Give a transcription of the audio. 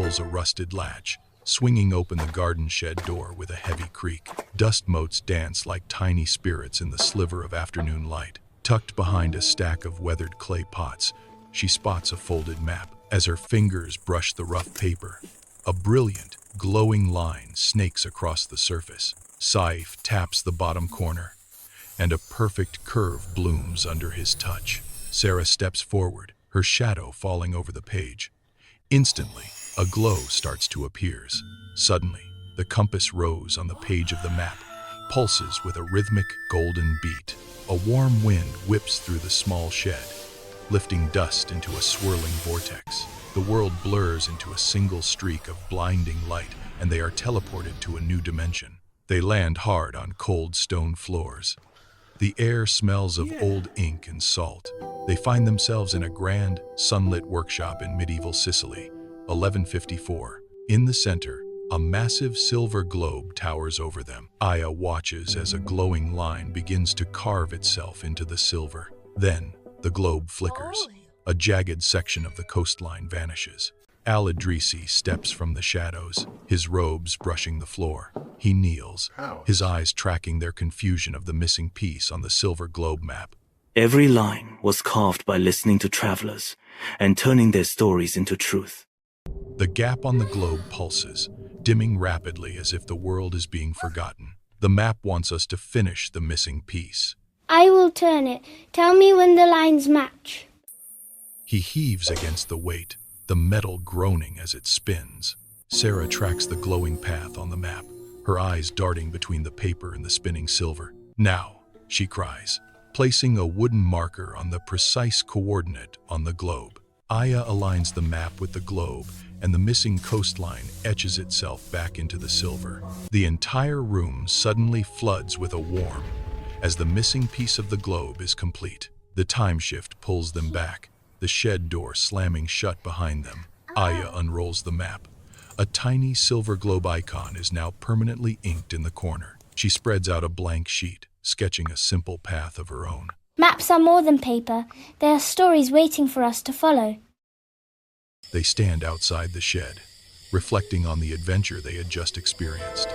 pulls a rusted latch, swinging open the garden shed door with a heavy creak. Dust motes dance like tiny spirits in the sliver of afternoon light. Tucked behind a stack of weathered clay pots, she spots a folded map. As her fingers brush the rough paper, a brilliant, glowing line snakes across the surface. Saif taps the bottom corner, and a perfect curve blooms under his touch. Sara steps forward, her shadow falling over the page. Instantly, a glow starts to appear. Suddenly, the compass rose on the page of the map, pulses with a rhythmic golden beat. A warm wind whips through the small shed, lifting dust into a swirling vortex. The world blurs into a single streak of blinding light, and they are teleported to a new dimension. They land hard on cold stone floors. The air smells of old ink and salt. They find themselves in a grand, sunlit workshop in medieval Sicily, 1154. In the center, a massive silver globe towers over them. Ayah watches as a glowing line begins to carve itself into the silver. Then, the globe flickers. A jagged section of the coastline vanishes. Idrisi steps from the shadows, his robes brushing the floor. He kneels, his eyes tracking their confusion of the missing piece on the silver globe map. Every line was carved by listening to travelers and turning their stories into truth. The gap on the globe pulses, dimming rapidly as if the world is being forgotten. The map wants us to finish the missing piece. I will turn it. Tell me when the lines match. He heaves against the weight, the metal groaning as it spins. Sara tracks the glowing path on the map, her eyes darting between the paper and the spinning silver. Now, she cries, placing a wooden marker on the precise coordinate on the globe. Ayah aligns the map with the globe, and the missing coastline etches itself back into the silver. The entire room suddenly floods with a warmth as the missing piece of the globe is complete. The time shift pulls them back, the shed door slamming shut behind them. Ayah unrolls the map. A tiny silver globe icon is now permanently inked in the corner. She spreads out a blank sheet, sketching a simple path of her own. Maps are more than paper. They are stories waiting for us to follow. They stand outside the shed, reflecting on the adventure they had just experienced.